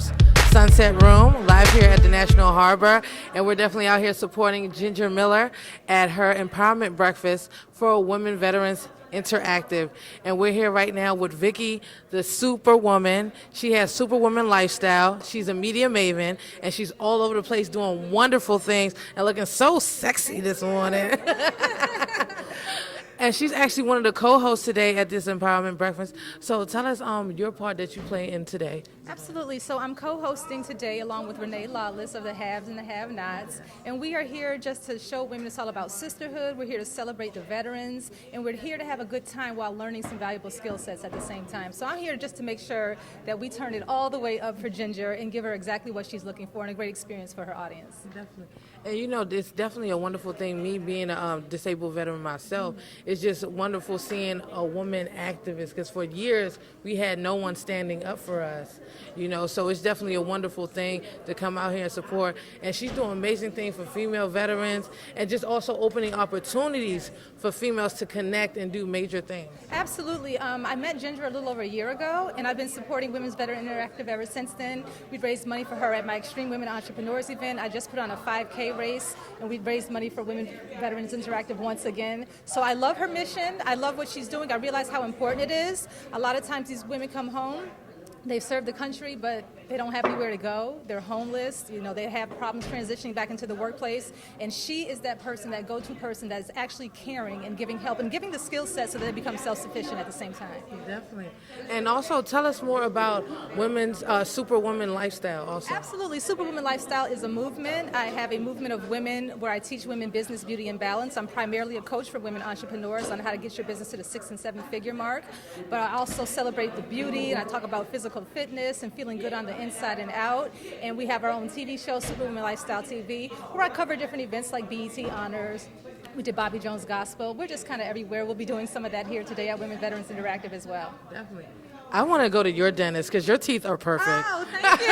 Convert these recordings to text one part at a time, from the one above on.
Sunset Room, live here at the National Harbor, and we're definitely out here supporting Ginger Miller at her empowerment breakfast for Women Veterans Interactive. And we're here right now with Vicky, the Superwoman. She has Superwoman lifestyle. She's a media maven, and she's all over the place doing wonderful things and looking so sexy this morning. And she's actually one of the co-hosts today at this empowerment breakfast. So tell us your part that you play in today. Absolutely. So I'm co-hosting today along with Renee Lawless of the Haves and the Have-Nots. And we are here just to show women it's all about sisterhood. We're here to celebrate the veterans. And we're here to have a good time while learning some valuable skill sets at the same time. So I'm here just to make sure that we turn it all the way up for Ginger and give her exactly what she's looking for and a great experience for her audience. Definitely. And you know, it's definitely a wonderful thing. Me being a disabled veteran myself, it's just wonderful seeing a woman activist, because for years we had no one standing up for us. You know, so it's definitely a wonderful thing to come out here and support. And she's doing amazing things for female veterans and just also opening opportunities for females to connect and do major things. Absolutely. I met Ginger a little over a year ago, and I've been supporting Women's Veteran Interactive ever since then. We've raised money for her at my Extreme Women Entrepreneurs event. I just put on a 5K race, and we've raised money for Women Veterans Interactive once again. So I love her mission. I love what she's doing. I realize how important it is. A lot of times these women come home, they've served the country, but they don't have anywhere to go. They're homeless. You know, they have problems transitioning back into the workplace. And she is that person, that go-to person that is actually caring and giving help and giving the skill set so that they become self-sufficient at the same time. Definitely. And also tell us more about women's Superwoman lifestyle also. Absolutely. Superwoman lifestyle is a movement. I have a movement of women where I teach women business, beauty, and balance. I'm primarily a coach for women entrepreneurs on how to get your business to the 6- and 7-figure mark. But I also celebrate the beauty, and I talk about physical fitness and feeling good on the inside and out. And we have our own TV show, Superwoman Lifestyle TV, where I cover different events like BET Honors. We did Bobby Jones Gospel. We're just kind of everywhere. We'll be doing some of that here today at Women Veterans Interactive as well. Definitely. I want to go to your dentist because your teeth are perfect. Oh, thank you.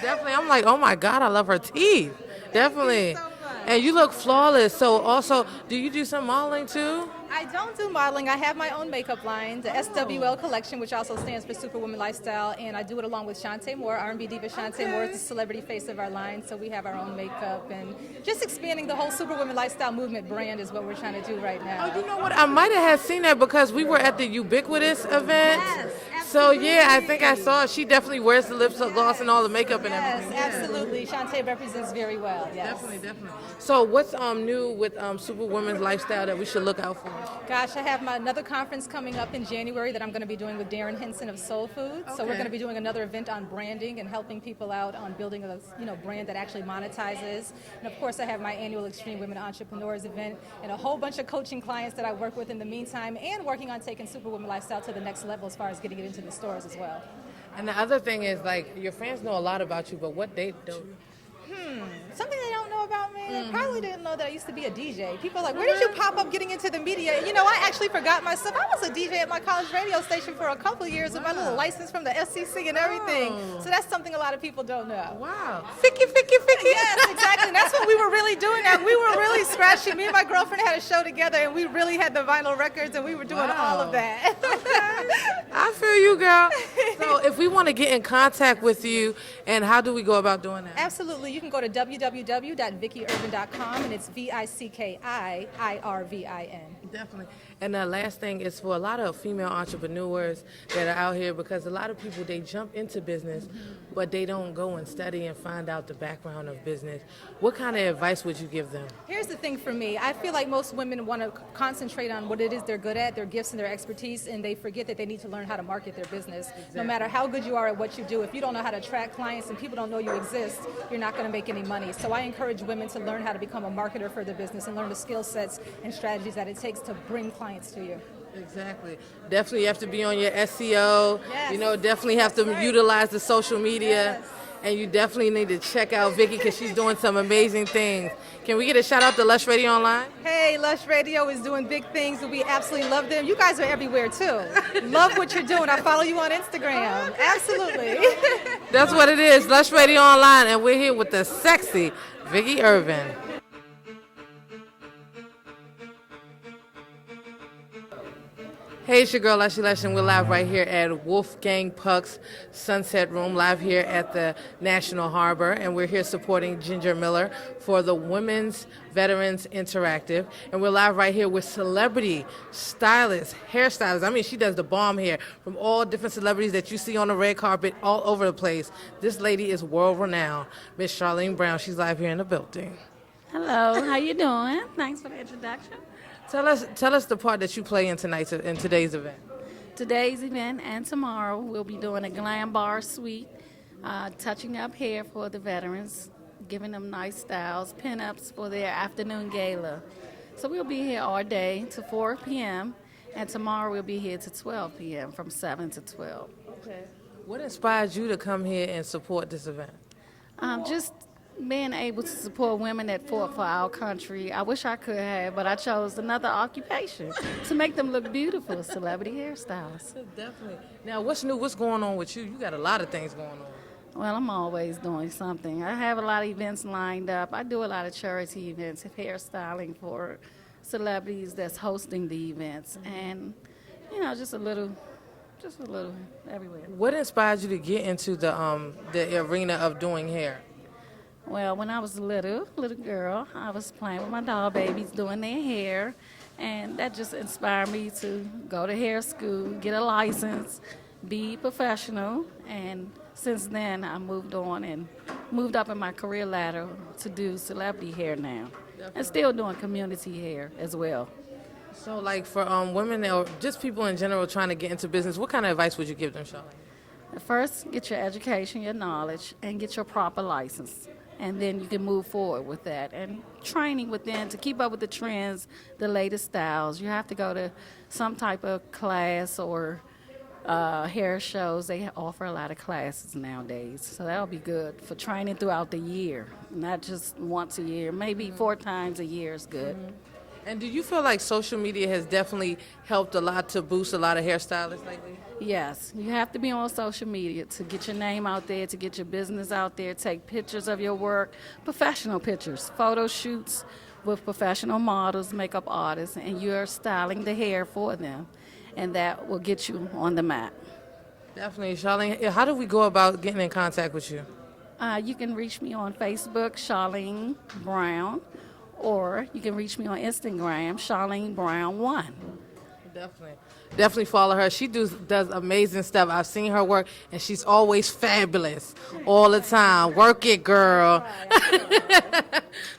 Definitely. I'm like, oh my God, I love her teeth. Definitely. Thank you so much. And you look flawless. So also, do you do some modeling too? I don't do modeling. I have my own makeup line, the SWL collection, which also stands for Superwoman Lifestyle, and I do it along with Shantae Moore, R&B diva Shantae Moore is the celebrity face of our line, so we have our own makeup, and just expanding the whole Superwoman Lifestyle movement brand is what we're trying to do right now. Oh, you know what? I might have seen that because we were at the Ubiquitous event. Yes, so yeah, I think I saw it. She definitely wears the lip gloss and all the makeup and Yes, everything. absolutely. Shantae represents very well, yes. Definitely. So what's new with Superwoman's lifestyle that we should look out for? Gosh, I have another conference coming up in January that I'm going to be doing with Darren Hinson of Soul Food. So we're Okay. going to be doing another event on branding and helping people out on building a brand that actually monetizes. And of course, I have my annual Extreme Women Entrepreneurs event and a whole bunch of coaching clients that I work with in the meantime, and working on taking Superwoman Lifestyle to the next level as far as getting it into the stores as well. And the other thing is, like, your fans know a lot about you, but what they don't. Something they don't know about me, they probably didn't know that I used to be a DJ. People are like, where did you pop up getting into the media? You know, I actually forgot myself. I was a DJ at my college radio station for a couple of years with my little license from the SEC and everything. So that's something a lot of people don't know. Wow. Ficky. Yes, exactly. And that's what we were really doing. We were really scratching. Me and my girlfriend had a show together, and we really had the vinyl records, and we were doing all of that. I feel you, girl. So if we want to get in contact with you, and how do we go about doing that? Absolutely. You can go to www.vickyirvin.com, and it's VICKIIRVIN. Definitely. And the last thing is for a lot of female entrepreneurs that are out here, because a lot of people, they jump into business, but they don't go and study and find out the background of business. What kind of advice would you give them? Here's the thing for me. I feel like most women want to concentrate on what it is they're good at, their gifts and their expertise, and they forget that they need to learn how to market their business. No matter how good you are at what you do, if you don't know how to attract clients and people don't know you exist, you're not going to make any money. So I encourage women to learn how to become a marketer for their business and learn the skill sets and strategies that it takes to bring clients to you. Exactly. Definitely you have to be on your SEO. Yes. You know, definitely have to utilize the social media. Yes. And you definitely need to check out Vicky because she's doing some amazing things. Can we get a shout out to Lush Radio Online? Hey, Lush Radio is doing big things, and we absolutely love them. You guys are everywhere, too. Love what you're doing. I follow you on Instagram. Absolutely. That's what it is, Lush Radio Online, and we're here with the sexy Vicky Irvin. Hey Hey, it's your girl, Leslie, and we're live right here at Wolfgang Puck's Sunset Room, live here at the National Harbor, and we're here supporting Ginger Miller for the Women's Veterans Interactive, and we're live right here with celebrity stylists, hairstylists. I mean, she does the bomb hair from all different celebrities that you see on the red carpet all over the place. This lady is world-renowned, Miss Charlene Brown. She's live here in the building. Hello, how you doing? Thanks for the introduction. Tell us the part that you play in today's event. Today's event and tomorrow we'll be doing a glam bar suite, touching up hair for the veterans, giving them nice styles, pin-ups for their afternoon gala. So we'll be here all day to 4 p.m. and tomorrow we'll be here to 12 p.m. from 7 to 12. Okay. What inspired you to come here and support this event? Just being able to support women that fought for our country. I wish I could have, but I chose another occupation to make them look beautiful, celebrity hairstyles. Definitely. Now, what's new? What's going on with you? You got a lot of things going on. Well, I'm always doing something. I have a lot of events lined up. I do a lot of charity events, hairstyling for celebrities that's hosting the events, and just a little everywhere. What inspired you to get into the arena of doing hair? Well, when I was a little girl, I was playing with my doll babies, doing their hair, and that just inspired me to go to hair school, get a license, be professional, and since then I moved on and moved up in my career ladder to do celebrity hair now, and still doing community hair as well. So, like for women or just people in general trying to get into business, what kind of advice would you give them, Charlene? First, get your education, your knowledge, and get your proper license. And then you can move forward with that. And training within to keep up with the trends, the latest styles. You have to go to some type of class or hair shows. They offer a lot of classes nowadays. So that'll be good for training throughout the year, not just once a year. Maybe 4 times a year is good. Mm-hmm. And do you feel like social media has definitely helped a lot to boost a lot of hairstylists lately? Yes, you have to be on social media to get your name out there, to get your business out there, take pictures of your work, professional pictures, photo shoots with professional models, makeup artists, and you're styling the hair for them, and that will get you on the map. Definitely. Charlene, how do we go about getting in contact with you? You can reach me on Facebook, Charlene Brown, or you can reach me on Instagram, Charlene Brown 1. Definitely follow her. She does amazing stuff. I've seen her work, and she's always fabulous all the time. Work it, girl.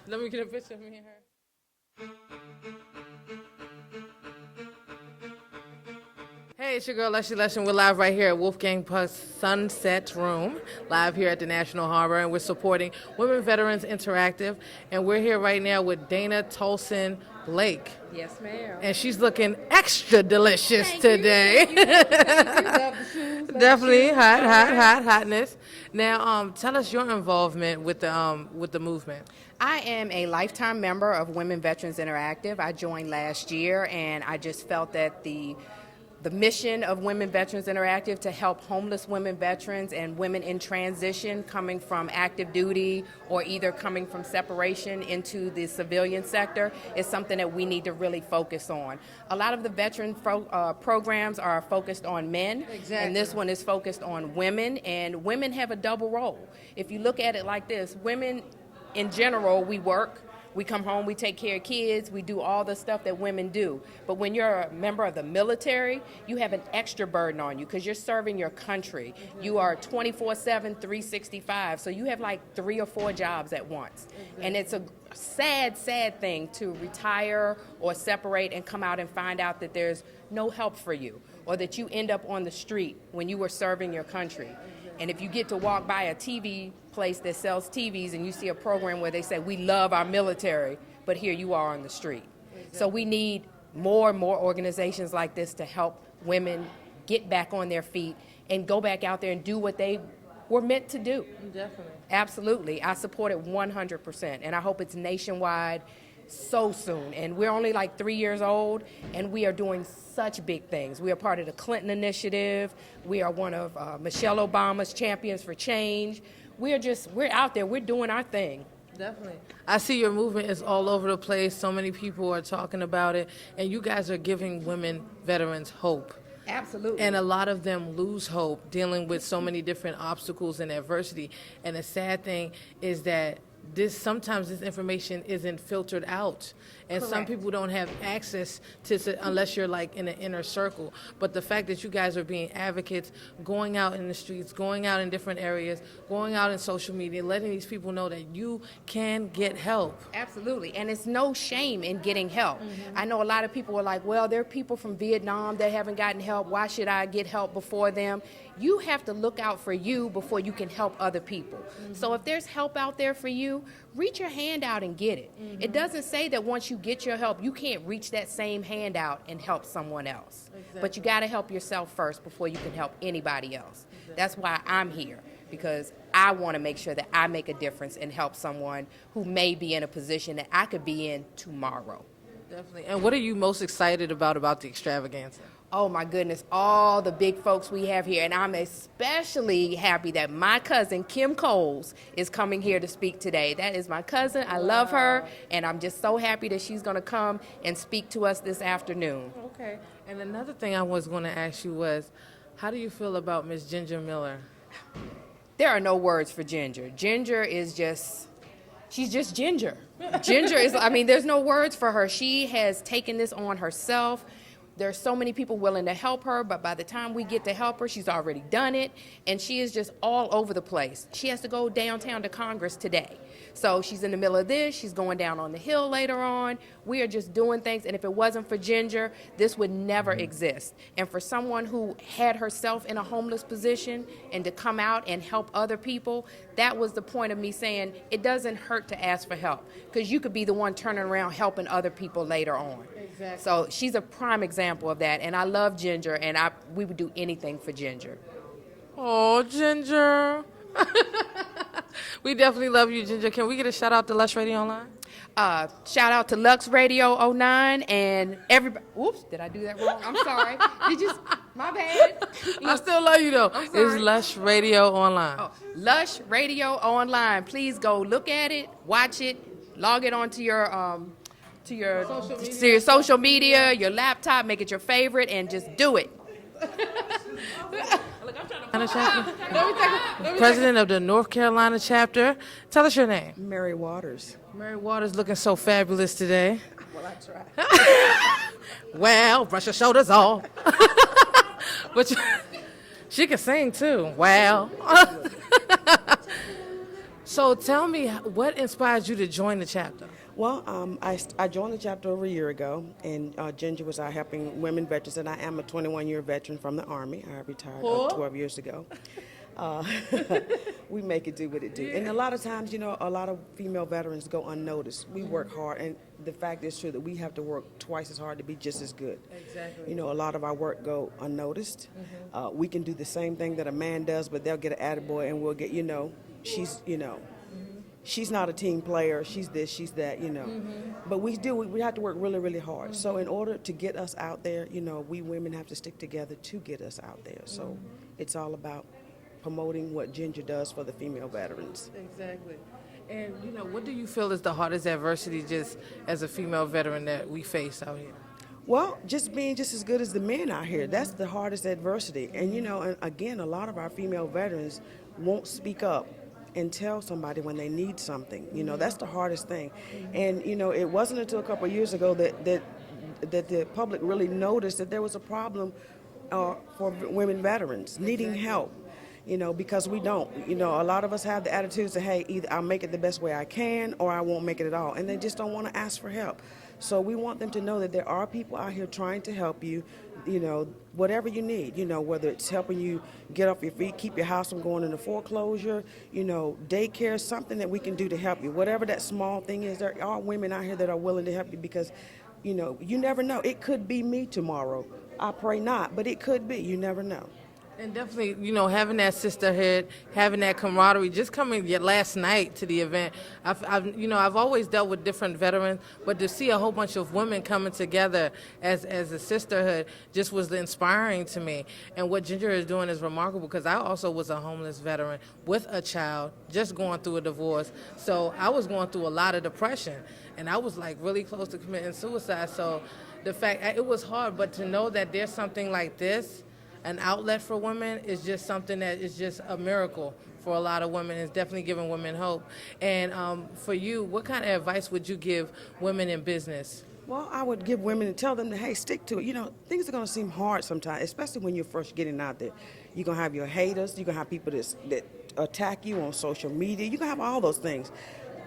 Let me get a picture of me and her. Hey, it's your girl, Leslie. We're live right here at Wolfgang Puck's Sunset Room, live here at the National Harbor, and we're supporting Women Veterans Interactive, and we're here right now with Dana Tolson Blake. Yes, ma'am. And she's looking extra delicious today. Definitely hotness. Now, tell us your involvement with the movement. I am a lifetime member of Women Veterans Interactive. I joined last year, and I just felt that the mission of Women Veterans Interactive to help homeless women veterans and women in transition coming from active duty or either coming from separation into the civilian sector is something that we need to really focus on. A lot of the veteran programs are focused on men, and this one is focused on women, and women have a double role. If you look at it like this, women in general, we work. We come home, we take care of kids, we do all the stuff that women do. But when you're a member of the military, you have an extra burden on you because you're serving your country. You are 24/7, 365, so you have like 3 or 4 jobs at once. And it's a sad thing to retire or separate and come out and find out that there's no help for you or that you end up on the street when you were serving your country. And if you get to walk by a TV place that sells TVs and you see a program where they say, we love our military, but here you are on the street. So we need more and more organizations like this to help women get back on their feet and go back out there and do what they were meant to do. Definitely. Absolutely. I support it 100%, and I hope it's nationwide so soon. And we're only like 3 years old, and we are doing such big things. We are part of the Clinton Initiative. We are one of Michelle Obama's Champions for Change. We're out there. We're doing our thing. Definitely. I see your movement is all over the place. So many people are talking about it, and you guys are giving women veterans hope. Absolutely. And a lot of them lose hope dealing with so many different obstacles and adversity. And the sad thing is that sometimes this information isn't filtered out, and some Correct. people don't have access to unless you're like in an inner circle. But the fact that you guys are being advocates, going out in the streets, going out in different areas, going out in social media, letting these people know that you can get help. Absolutely, and it's no shame in getting help. I know a lot of people are like, well, there are people from Vietnam that haven't gotten help. Why should I get help before them? You have to look out for you before you can help other people. So if there's help out there for you, reach your hand out and get it. It doesn't say that once you get your help, you can't reach that same hand out and help someone else. But you got to help yourself first before you can help anybody else. That's why I'm here, because I want to make sure that I make a difference and help someone who may be in a position that I could be in tomorrow. Definitely. And what are you most excited about the extravaganza? Oh my goodness, all the big folks we have here. And I'm especially happy that my cousin, Kim Coles, is coming here to speak today. That is my cousin. I love her. And I'm just so happy that she's going to come and speak to us this afternoon. Okay. And another thing I was going to ask you was, how do you feel about Miss Ginger Miller? There are no words for Ginger. Ginger is just, she's just Ginger. Ginger is, I mean, there's no words for her. She has taken this on herself. There's so many people willing to help her, but by the time we get to help her, she's already done it, and she is just all over the place. She has to go downtown to Congress today. So she's in the middle of this, she's going down on the Hill later on. We are just doing things, and if it wasn't for Ginger, this would never exist. And for someone who had herself in a homeless position and to come out and help other people, that was the point of me saying it doesn't hurt to ask for help, because you could be the one turning around helping other people later on. Exactly. So she's a prime example of that, and I love Ginger, and we would do anything for Ginger. Oh, Ginger. We definitely love you, Ginger. Can we get a shout out to Lush Radio Online? Shout out to Lux Radio 09 and everybody. Oops, did I do that wrong? I'm sorry. My bad. I still love you though. I'm sorry. It's Lush Radio Online. Oh, Lush Radio Online. Please go look at it, watch it, log it onto your social media, your laptop, make it your favorite, and just do it. President of the North Carolina chapter. Tell us your name. Mary Waters. Mary Waters looking so fabulous today. Well, I try. Well, brush your shoulders off. But she can sing too. Well. So tell me, what inspired you to join the chapter? Well, I joined the chapter over a year ago, and Ginger was out helping women veterans, and I am a 21-year veteran from the Army. I retired 12 years ago. We make it do what it do. And a lot of times, you know, a lot of female veterans go unnoticed. We work hard, and the fact is true that we have to work twice as hard to be just as good. Exactly. You know, a lot of our work go unnoticed. We can do the same thing that a man does, but they'll get an attaboy, and we'll get, you know, she's, you know, she's not a team player, she's this, she's that, you know. But we have to work really, really hard. So in order to get us out there, you know, we women have to stick together to get us out there. So it's all about promoting what Ginger does for the female veterans. Exactly. And, you know, what do you feel is the hardest adversity just as a female veteran that we face out here? Well, just being just as good as the men out here, that's the hardest adversity. And, you know, and again, a lot of our female veterans won't speak up and tell somebody when they need something. You know, that's the hardest thing. And, you know, it wasn't until a couple of years ago that the public really noticed that there was a problem for women veterans needing help. You know, because we don't. You know, a lot of us have the attitude that, hey, either I'll make it the best way I can or I won't make it at all. And they just don't want to ask for help. So we want them to know that there are people out here trying to help you, you know, whatever you need, you know, whether it's helping you get off your feet, keep your house from going into foreclosure, you know, daycare, something that we can do to help you. Whatever that small thing is, there are women out here that are willing to help you because, you know, you never know. It could be me tomorrow. I pray not, but it could be. You never know. And definitely, having that sisterhood, having that camaraderie, just coming last night to the event, I've always dealt with different veterans, but to see a whole bunch of women coming together as a sisterhood just was inspiring to me. And what Ginger is doing is remarkable because I also was a homeless veteran with a child, just going through a divorce. So I was going through a lot of depression, and I was like really close to committing suicide. So the fact, it was hard, but to know that there's something like this, an outlet for women, is just something that is just a miracle for a lot of women. It's definitely giving women hope. And for you, what kind of advice would you give women in business? Well, I would give women and tell them to, hey, stick to it. Things are going to seem hard sometimes, especially when you're first getting out there. You're going to have your haters. You're going to have people that attack you on social media. You're going to have all those things.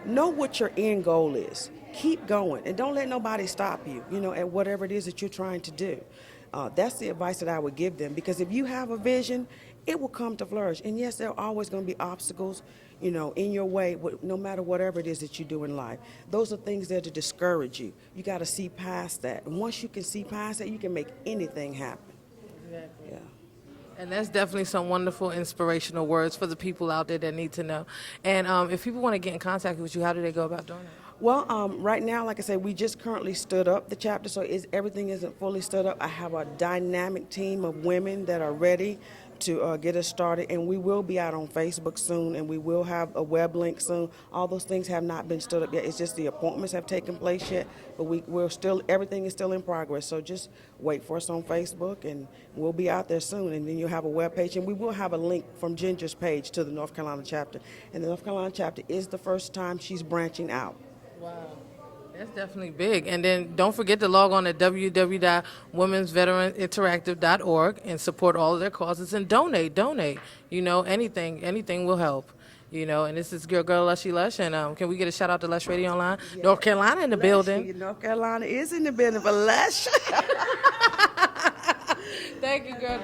Know what your end goal is. Keep going, and don't let nobody stop you, at whatever it is that you're trying to do. That's the advice that I would give them, because if you have a vision, it will come to flourish. And yes, there are always going to be obstacles, in your way, no matter whatever it is that you do in life. Those are things there to discourage you. You got to see past that. And once you can see past that, you can make anything happen. Exactly. Yeah. And that's definitely some wonderful inspirational words for the people out there that need to know. And if people want to get in contact with you, how do they go about doing that? Well, right now, like I said, we just currently stood up the chapter, so everything isn't fully stood up. I have a dynamic team of women that are ready to get us started, and we will be out on Facebook soon, and we will have a web link soon. All those things have not been stood up yet. It's just the appointments have taken place yet, but everything is still in progress. So just wait for us on Facebook, and we'll be out there soon. And then you'll have a web page, and we will have a link from Ginger's page to the North Carolina chapter. And the North Carolina chapter is the first time she's branching out. Wow. That's definitely big. And then don't forget to log on to www.womensveteraninteractive.org and support all of their causes and donate. Anything will help. And this is your girl, Lushy Lush. And can we get a shout out to Lush Radio Online? Yeah. North Carolina in the building. North Carolina is in the building for Lush. Thank you, girl.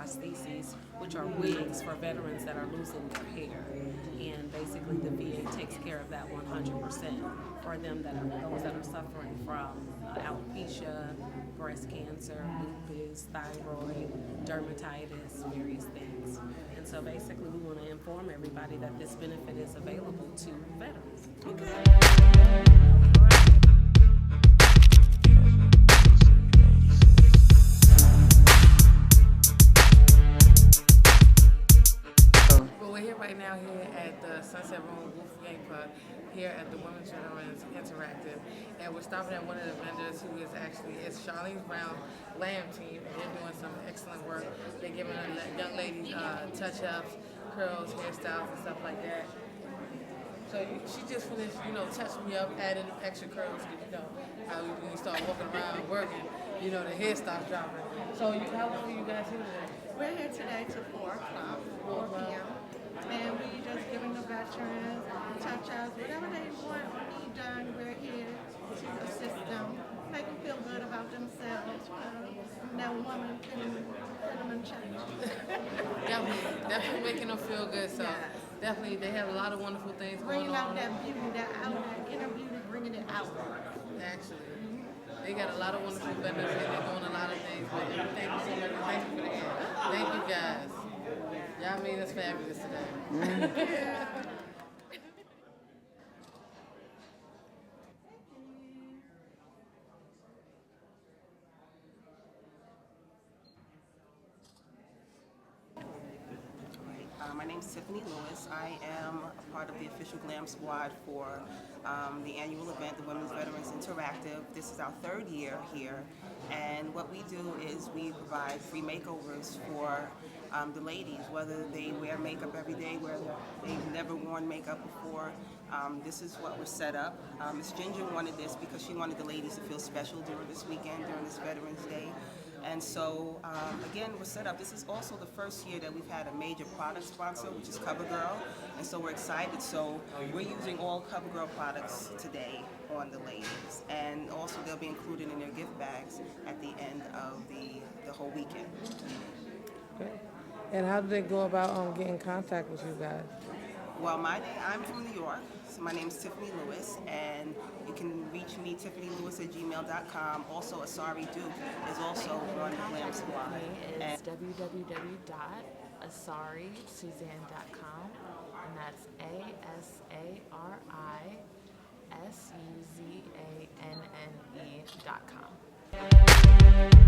prostheses, which are wigs for veterans that are losing their hair. And basically the VA takes care of that 100% for them those that are suffering from alopecia, breast cancer, lupus, thyroid, dermatitis, various things. And so basically we want to inform everybody that this benefit is available to veterans. Okay. Right now here at the Sunset Room Wolf Game Club, here at the Women's Veterans Interactive, and we're stopping at one of the vendors who is it's Charlene Brown Lamb Team, and they're doing some excellent work. They're giving young ladies touch-ups, curls, hairstyles, and stuff like that. So she just finished, touching me up, adding extra curls, because how when you start walking around working, the hair starts dropping. So how long are you guys here today? We're here today till 4 o'clock, 4 p.m. And we just giving the veterans touch-ups, whatever they want or need done, we're here to assist them, make them feel good about themselves. That woman can put them in check. Definitely making them feel good. So definitely, they have a lot of wonderful things bringing going on. Bringing out that beauty, that inner beauty, bringing it out. Actually, they got a lot of wonderful vendors here. They're doing a lot of things. But thank you so much. Thank you for the hand. Thank you guys. Y'all made us fabulous today. My name is Tiffany Lewis. I am a part of the official glam squad for the annual event, the Women's Veterans Interactive. This is our third year here, and what we do is we provide free makeovers for the ladies, whether they wear makeup every day, whether they've never worn makeup before. This is what was set up. Ms. Ginger wanted this because she wanted the ladies to feel special during this weekend, during this Veterans Day. And so, again, we're set up. This is also the first year that we've had a major product sponsor, which is CoverGirl, and so we're excited. So we're using all CoverGirl products today on the ladies, and also they'll be included in their gift bags at the end of the whole weekend. Okay. And how do they go about getting in contact with you guys? Well, I'm from New York, so my name is Tiffany Lewis, and you can reach me, tiffanyLewis@gmail.com. Also, Asari Duke is also on the Glam Squad. Is www.asarisuzanne.com, and that's ASARISUZANNE.com.